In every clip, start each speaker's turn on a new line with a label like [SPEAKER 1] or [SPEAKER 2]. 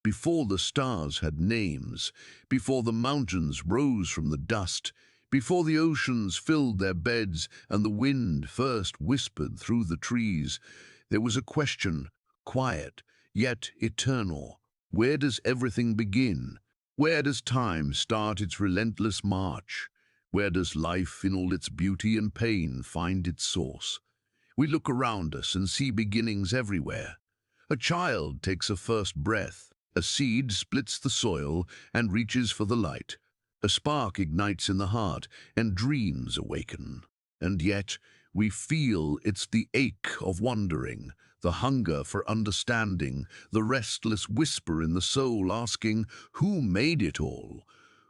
[SPEAKER 1] before the stars had names, before the mountains rose from the dust, before the oceans filled their beds and the wind first whispered through the trees, there was a question, quiet, yet eternal. Where does everything begin? Where does time start its relentless march? Where does life in all its beauty and pain find its source? We look around us and see beginnings everywhere. A child takes a first breath. A seed splits the soil and reaches for the light. A spark ignites in the heart and dreams awaken. And yet we feel it's the ache of wondering, the hunger for understanding, the restless whisper in the soul asking, who made it all?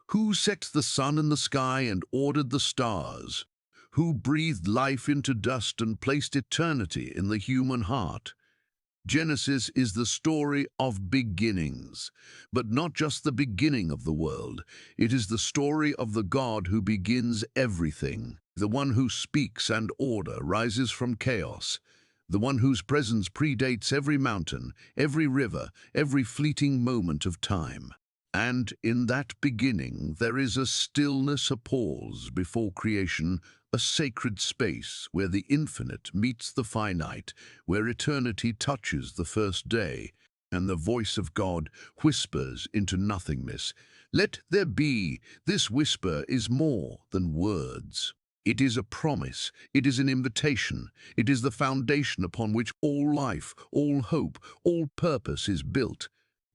[SPEAKER 1] Who set the sun in the sky and ordered the stars? Who breathed life into dust and placed eternity in the human heart? Genesis is the story of beginnings, but not just the beginning of the world. It is the story of the God who begins everything, the one who speaks and order rises from chaos, the one whose presence predates every mountain, every river, every fleeting moment of time. And in that beginning there is a stillness, a pause before creation, a sacred space where the infinite meets the finite, where eternity touches the first day, and the voice of God whispers into nothingness. Let there be. This whisper is more than words. It is a promise, it is an invitation, it is the foundation upon which all life, all hope, all purpose is built.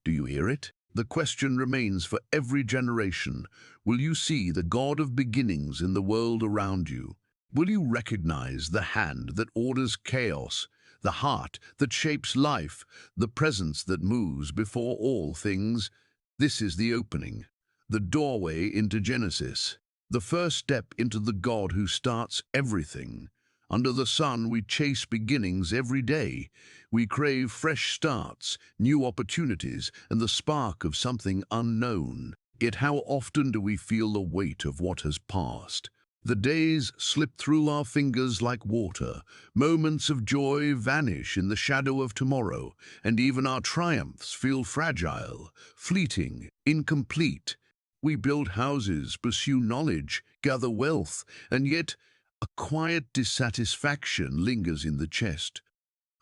[SPEAKER 1] Do you hear it? The question remains for every generation. Will you see the God of beginnings in the world around you? Will you recognize the hand that orders chaos, the heart that shapes life, the presence that moves before all things? This is the opening, the doorway into Genesis, the first step into the God who starts everything. Under the sun, we chase beginnings every day. We crave fresh starts, new opportunities, and the spark of something unknown. Yet how often do we feel the weight of what has passed? The days slip through our fingers like water. Moments of joy vanish in the shadow of tomorrow, and even our triumphs feel fragile, fleeting, incomplete. We build houses, pursue knowledge, gather wealth, and yet a quiet dissatisfaction lingers in the chest.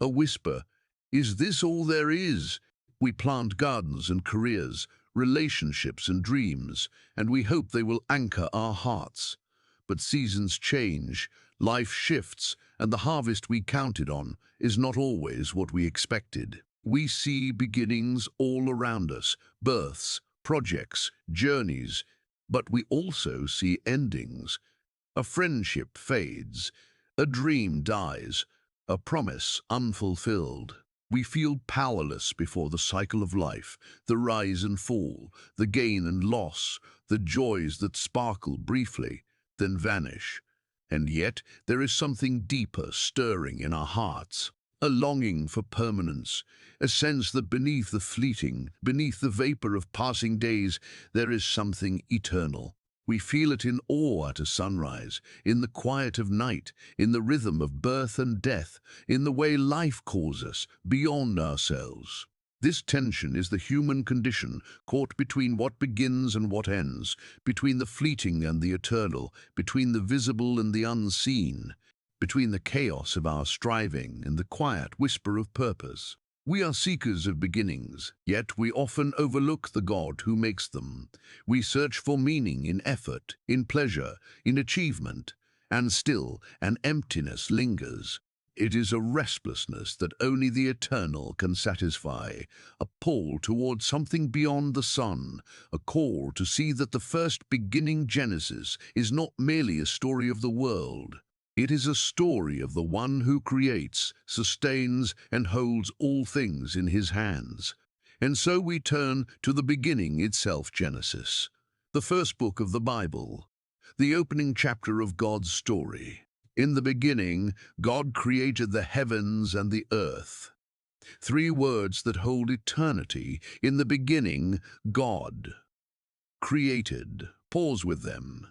[SPEAKER 1] A whisper, is this all there is? We plant gardens and careers, relationships and dreams, and we hope they will anchor our hearts. But seasons change, life shifts, and the harvest we counted on is not always what we expected. We see beginnings all around us, births, projects, journeys, but we also see endings. A friendship fades, a dream dies, a promise unfulfilled. We feel powerless before the cycle of life, the rise and fall, the gain and loss, the joys that sparkle briefly, then vanish. And yet there is something deeper stirring in our hearts, a longing for permanence, a sense that beneath the fleeting, beneath the vapor of passing days, there is something eternal. We feel it in awe at a sunrise, in the quiet of night, in the rhythm of birth and death, in the way life calls us, beyond ourselves. This tension is the human condition, caught between what begins and what ends, between the fleeting and the eternal, between the visible and the unseen, between the chaos of our striving and the quiet whisper of purpose. We are seekers of beginnings, yet we often overlook the God who makes them. We search for meaning in effort, in pleasure, in achievement, and still an emptiness lingers. It is a restlessness that only the eternal can satisfy, a pull towards something beyond the sun, a call to see that the first beginning Genesis is not merely a story of the world. It is a story of the one who creates, sustains, and holds all things in his hands. And so we turn to the beginning itself, Genesis, the first book of the Bible, the opening chapter of God's story. In the beginning, God created the heavens and the earth. 3 words that hold eternity. In the beginning, God created. Pause with them.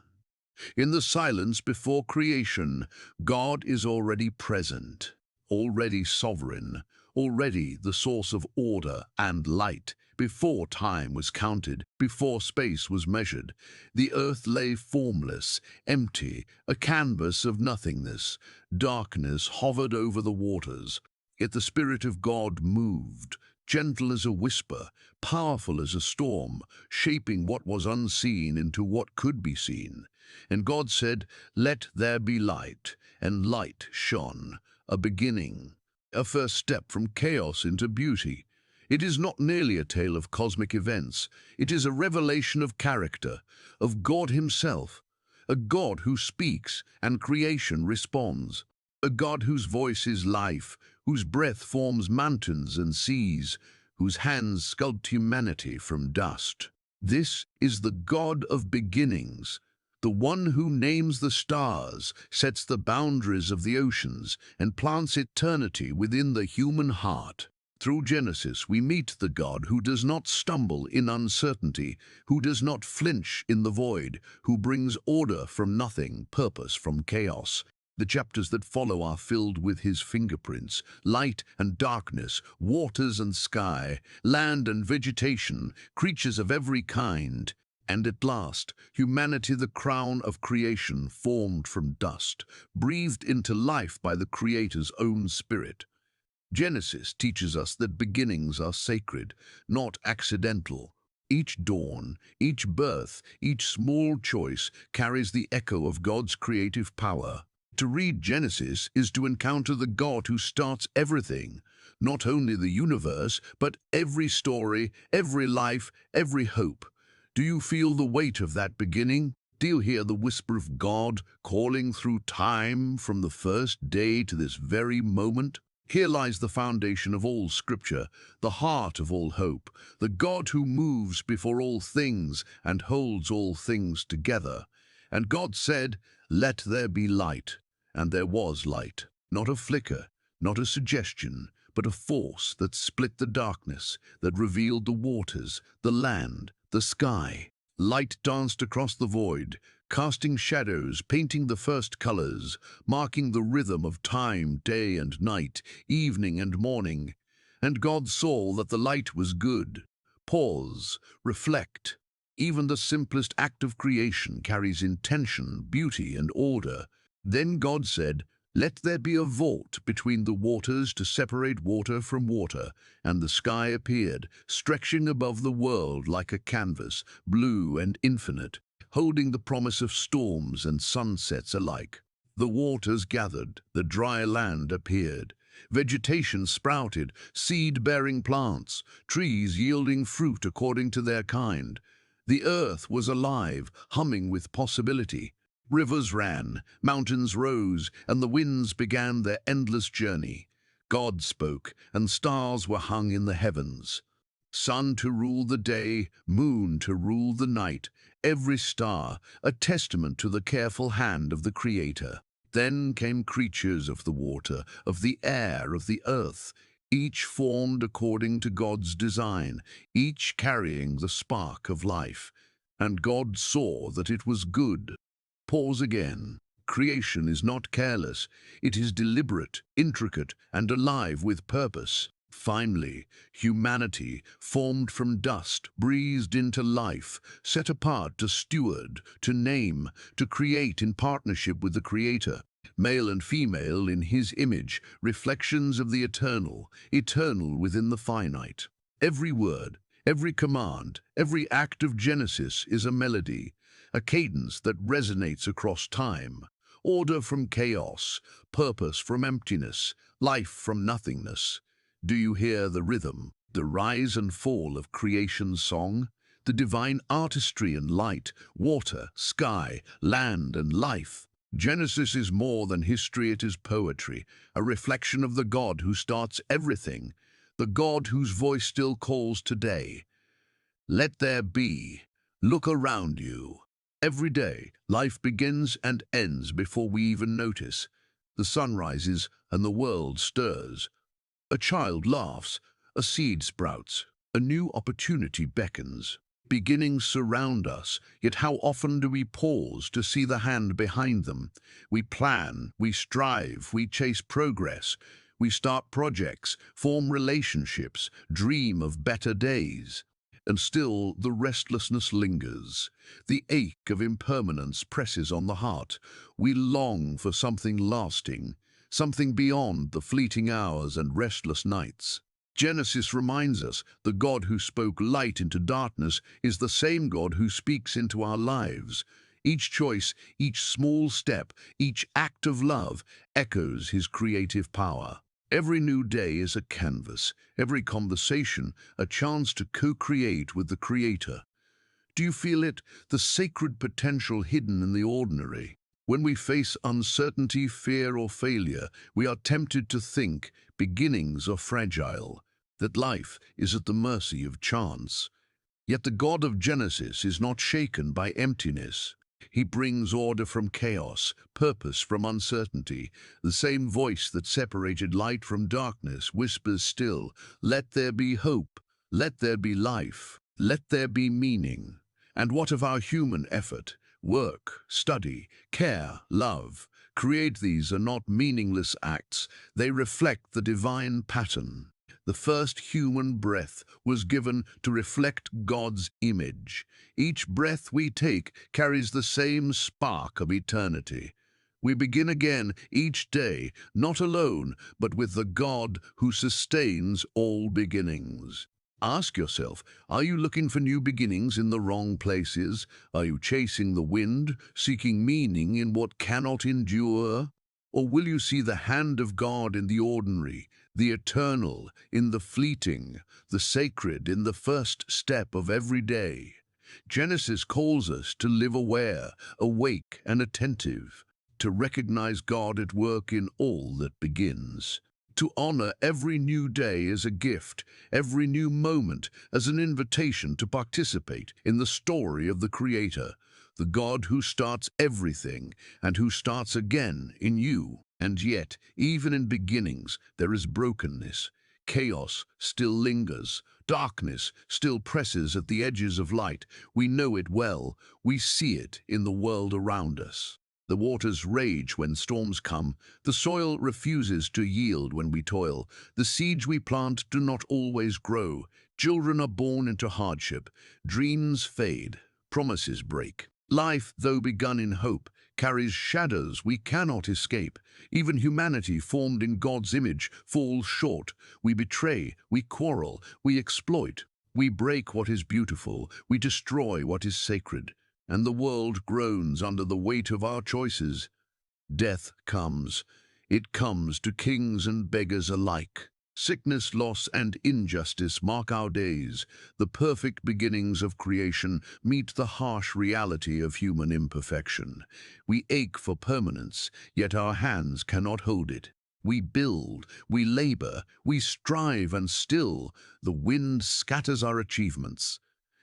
[SPEAKER 1] In the silence before creation, God is already present, already sovereign, already the source of order and light. before time was counted, before space was measured. The earth lay formless, empty, a canvas of nothingness. Darkness hovered over the waters. Yet the Spirit of God moved, gentle as a whisper, powerful as a storm, shaping what was unseen into what could be seen. And God said, "Let there be light," and light shone, a beginning, a first step from chaos into beauty. It is not merely a tale of cosmic events. It is a revelation of character, of God Himself, a God who speaks and creation responds, a God whose voice is life, whose breath forms mountains and seas, whose hands sculpt humanity from dust. This is the God of beginnings, the one who names the stars, sets the boundaries of the oceans, and plants eternity within the human heart. Through Genesis, we meet the God who does not stumble in uncertainty, who does not flinch in the void, who brings order from nothing, purpose from chaos. The chapters that follow are filled with His fingerprints, light and darkness, waters and sky, land and vegetation, creatures of every kind. And at last, humanity, the crown of creation, formed from dust, breathed into life by the Creator's own Spirit. Genesis teaches us that beginnings are sacred, not accidental. Each dawn, each birth, each small choice carries the echo of God's creative power. To read Genesis is to encounter the God who starts everything, not only the universe, but every story, every life, every hope. Do you feel the weight of that beginning? Do you hear the whisper of God calling through time from the first day to this very moment? Here lies the foundation of all Scripture, the heart of all hope, the God who moves before all things and holds all things together. And God said, "Let there be light." And there was light, not a flicker, not a suggestion, but a force that split the darkness, that revealed the waters, the land, the sky. Light danced across the void, casting shadows, painting the first colors, marking the rhythm of time, day and night, evening and morning. And God saw that the light was good. Pause, reflect. Even the simplest act of creation carries intention, beauty, and order. Then God said, "Let there be a vault between the waters to separate water from water." And the sky appeared, stretching above the world like a canvas, blue and infinite, holding the promise of storms and sunsets alike. The waters gathered, the dry land appeared. Vegetation sprouted, seed-bearing plants, trees yielding fruit according to their kind. The earth was alive, humming with possibility. Rivers ran, mountains rose, and the winds began their endless journey. God spoke, and stars were hung in the heavens. Sun to rule the day, moon to rule the night, every star a testament to the careful hand of the Creator. Then came creatures of the water, of the air, of the earth, each formed according to God's design, each carrying the spark of life. And God saw that it was good. Pause again. Creation is not careless. It is deliberate, intricate, and alive with purpose. Finally, humanity, formed from dust, breathed into life, set apart to steward, to name, to create in partnership with the Creator. Male and female in His image, reflections of the eternal, eternal within the finite. Every word, every command, every act of Genesis is a melody, a cadence that resonates across time. Order from chaos, purpose from emptiness, life from nothingness. Do you hear the rhythm, the rise and fall of creation's song? The divine artistry and light, water, sky, land and life. Genesis is more than history, it is poetry, a reflection of the God who starts everything, the God whose voice still calls today. Let there be. Look around you. Every day, life begins and ends before we even notice. The sun rises and the world stirs. A child laughs, a seed sprouts, a new opportunity beckons. Beginnings surround us, yet how often do we pause to see the hand behind them? We plan, we strive, we chase progress. We start projects, form relationships, dream of better days. And still the restlessness lingers. The ache of impermanence presses on the heart. We long for something lasting, something beyond the fleeting hours and restless nights. Genesis reminds us the God who spoke light into darkness is the same God who speaks into our lives. Each choice, each small step, each act of love echoes his creative power. Every new day is a canvas, every conversation a chance to co-create with the Creator. Do you feel it, the sacred potential hidden in the ordinary? When we face uncertainty, fear, or failure, we are tempted to think beginnings are fragile, that life is at the mercy of chance. Yet the God of Genesis is not shaken by emptiness. He brings order from chaos, purpose from uncertainty. The same voice that separated light from darkness whispers still, "Let there be hope, let there be life, let there be meaning." And what of our human effort? Work, study, care, love. Create these are not meaningless acts. They reflect the divine pattern. The first human breath was given to reflect God's image. Each breath we take carries the same spark of eternity. We begin again each day, not alone, but with the God who sustains all beginnings. Ask yourself, are you looking for new beginnings in the wrong places? Are you chasing the wind, seeking meaning in what cannot endure? Or will you see the hand of God in the ordinary, the eternal in the fleeting, the sacred in the first step of every day? Genesis calls us to live aware, awake and attentive, to recognize God at work in all that begins, to honor every new day as a gift, every new moment as an invitation to participate in the story of the Creator, the God who starts everything and who starts again in you. And yet, even in beginnings, there is brokenness. Chaos still lingers. Darkness still presses at the edges of light. We know it well. We see it in the world around us. The waters rage when storms come. The soil refuses to yield when we toil. The seeds we plant do not always grow. Children are born into hardship. Dreams fade. Promises break. Life, though begun in hope, carries shadows we cannot escape. Even humanity, formed in God's image, falls short. We betray, we quarrel, we exploit. We break what is beautiful, we destroy what is sacred. And the world groans under the weight of our choices. Death comes. It comes to kings and beggars alike. Sickness, loss, and injustice mark our days. The perfect beginnings of creation meet the harsh reality of human imperfection. We ache for permanence, yet our hands cannot hold it. We build, we labor, we strive, and still the wind scatters our achievements.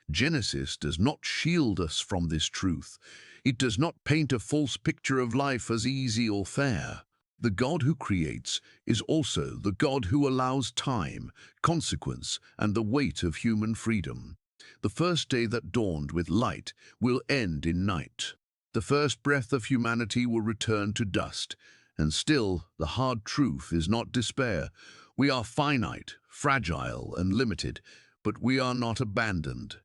[SPEAKER 1] Genesis does not shield us from this truth. It does not paint a false picture of life as easy or fair. The God who creates is also the God who allows time, consequence, and the weight of human freedom. The first day that dawned with light will end in night. The first breath of humanity will return to dust. And still, the hard truth is not despair. We are finite, fragile, and limited, but we are not abandoned.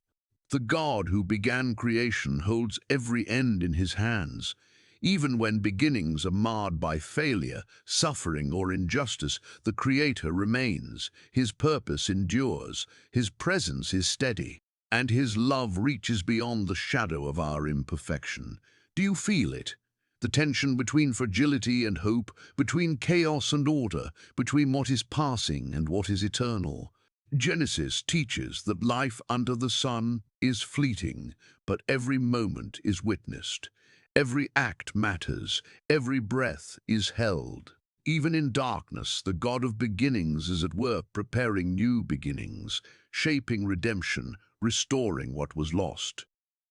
[SPEAKER 1] The God who began creation holds every end in his hands. Even when beginnings are marred by failure, suffering, or injustice, the Creator remains. His purpose endures, his presence is steady, and his love reaches beyond the shadow of our imperfection. Do you feel it? The tension between fragility and hope, between chaos and order, between what is passing and what is eternal. Genesis teaches that life under the sun is fleeting, but every moment is witnessed. Every act matters, every breath is held. Even in darkness, the God of beginnings is at work preparing new beginnings, shaping redemption, restoring what was lost.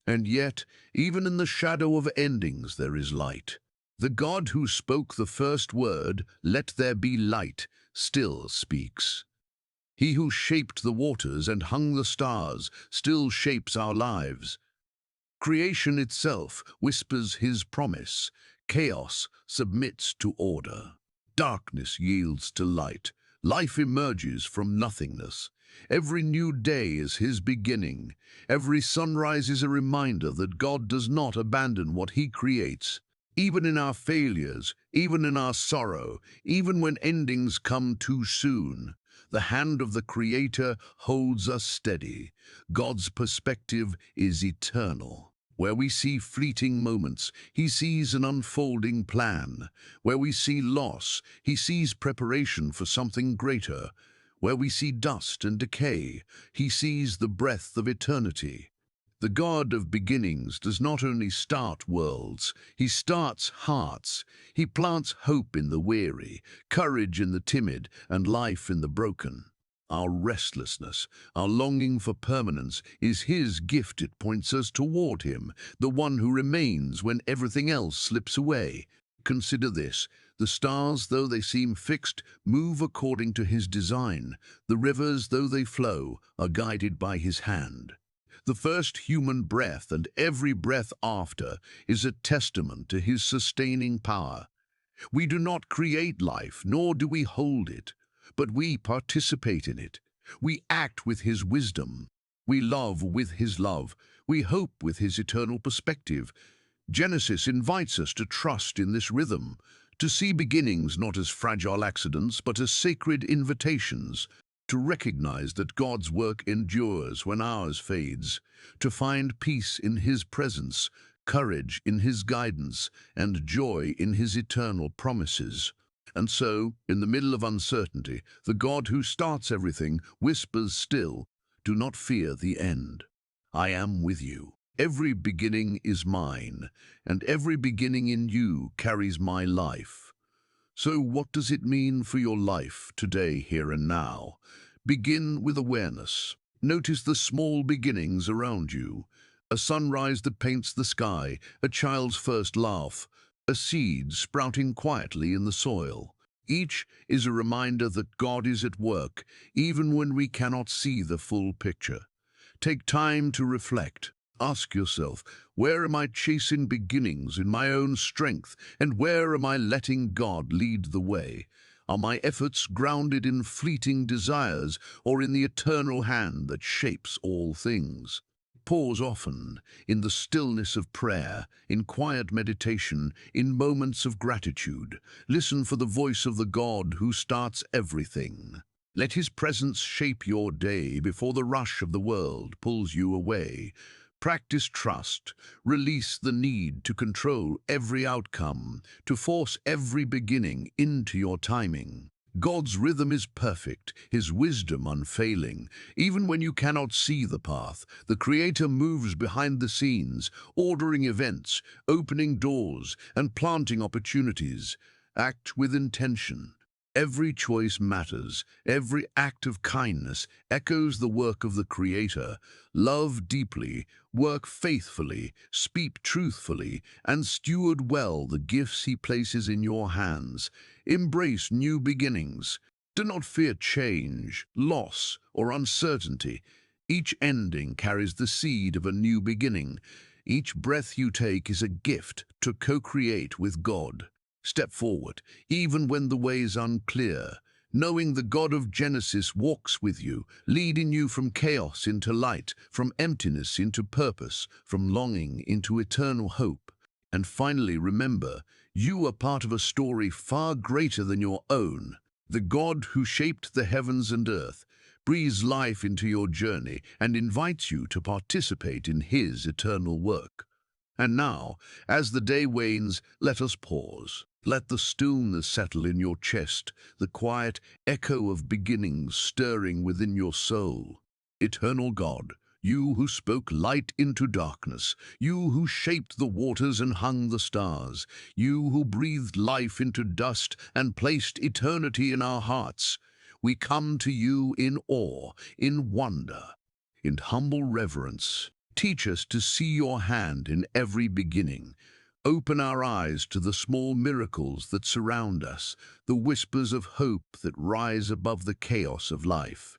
[SPEAKER 1] And yet, even in the shadow of endings, there is light. The God who spoke the first word, "Let there be light," still speaks. He who shaped the waters and hung the stars still shapes our lives. Creation itself whispers his promise. Chaos submits to order. Darkness yields to light. Life emerges from nothingness. Every new day is his beginning. Every sunrise is a reminder that God does not abandon what he creates. Even in our failures, even in our sorrow, even when endings come too soon, the hand of the Creator holds us steady. God's perspective is eternal. Where we see fleeting moments, he sees an unfolding plan. Where we see loss, he sees preparation for something greater. Where we see dust and decay, he sees the breath of eternity. The God of beginnings does not only start worlds, he starts hearts. He plants hope in the weary, courage in the timid, and life in the broken. Our restlessness, our longing for permanence, is his gift. It points us toward him, the one who remains when everything else slips away. Consider this. The stars, though they seem fixed, move according to his design. The rivers, though they flow, are guided by his hand. The first human breath and every breath after is a testament to his sustaining power. We do not create life, nor do we hold it, but we participate in it. We act with his wisdom. We love with his love. We hope with his eternal perspective. Genesis invites us to trust in this rhythm, to see beginnings not as fragile accidents, but as sacred invitations, to recognize that God's work endures when ours fades, to find peace in his presence, courage in his guidance, and joy in his eternal promises. And so, in the middle of uncertainty, the God who starts everything whispers still, "Do not fear the end. I am with you. Every beginning is mine, and every beginning in you carries my life." So what does it mean for your life today, here and now? Begin with awareness. Notice the small beginnings around you. A sunrise that paints the sky, a child's first laugh, a seed sprouting quietly in the soil. Each is a reminder that God is at work, even when we cannot see the full picture. Take time to reflect. Ask yourself, where am I chasing beginnings in my own strength, and where am I letting God lead the way? Are my efforts grounded in fleeting desires or in the eternal hand that shapes all things? Pause often, in the stillness of prayer, in quiet meditation, in moments of gratitude. Listen for the voice of the God who starts everything. Let his presence shape your day before the rush of the world pulls you away. Practice trust. Release the need to control every outcome, to force every beginning into your timing. God's rhythm is perfect, his wisdom unfailing. Even when you cannot see the path, the Creator moves behind the scenes, ordering events, opening doors, and planting opportunities. Act with intention. Every choice matters. Every act of kindness echoes the work of the Creator. Love deeply, work faithfully, speak truthfully, and steward well the gifts he places in your hands. Embrace new beginnings. Do not fear change, loss, or uncertainty. Each ending carries the seed of a new beginning. Each breath you take is a gift to co-create with God. Step forward, even when the way is unclear, knowing the God of Genesis walks with you, leading you from chaos into light, from emptiness into purpose, from longing into eternal hope. And finally, remember, you are part of a story far greater than your own. The God who shaped the heavens and earth breathes life into your journey and invites you to participate in his eternal work. And now, as the day wanes, let us pause. Let the stillness settle in your chest, the quiet echo of beginnings stirring within your soul. Eternal God, you who spoke light into darkness, you who shaped the waters and hung the stars, you who breathed life into dust and placed eternity in our hearts, we come to you in awe, in wonder, in humble reverence. Teach us to see your hand in every beginning. Open our eyes to the small miracles that surround us, the whispers of hope that rise above the chaos of life.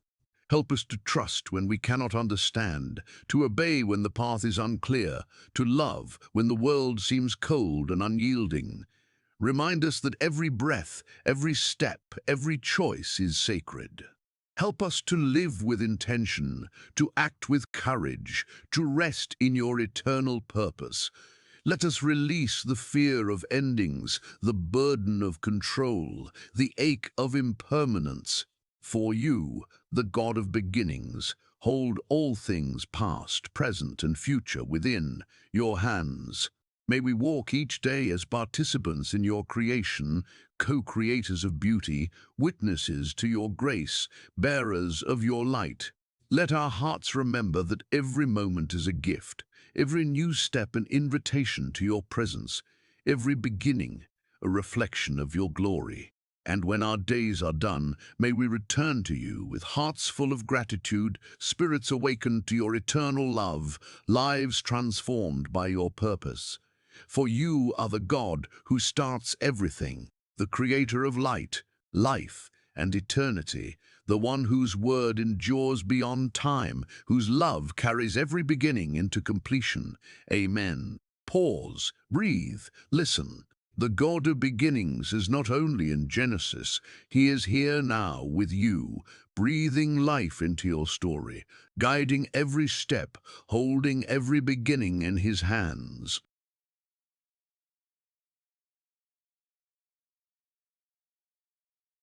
[SPEAKER 1] Help us to trust when we cannot understand, to obey when the path is unclear, to love when the world seems cold and unyielding. Remind us that every breath, every step, every choice is sacred. Help us to live with intention, to act with courage, to rest in your eternal purpose. Let us release the fear of endings, the burden of control, the ache of impermanence. For you, the God of beginnings, hold all things past, present, and future within your hands. May we walk each day as participants in your creation, co-creators of beauty, witnesses to your grace, bearers of your light. Let our hearts remember that every moment is a gift, every new step an invitation to your presence, every beginning a reflection of your glory. And when our days are done, may we return to you with hearts full of gratitude, spirits awakened to your eternal love, lives transformed by your purpose. For you are the God who starts everything, the creator of light, life, and eternity, the one whose word endures beyond time, whose love carries every beginning into completion. Amen. Pause, breathe, listen. The God of beginnings is not only in Genesis, he is here now with you, breathing life into your story, guiding every step, holding every beginning in his hands.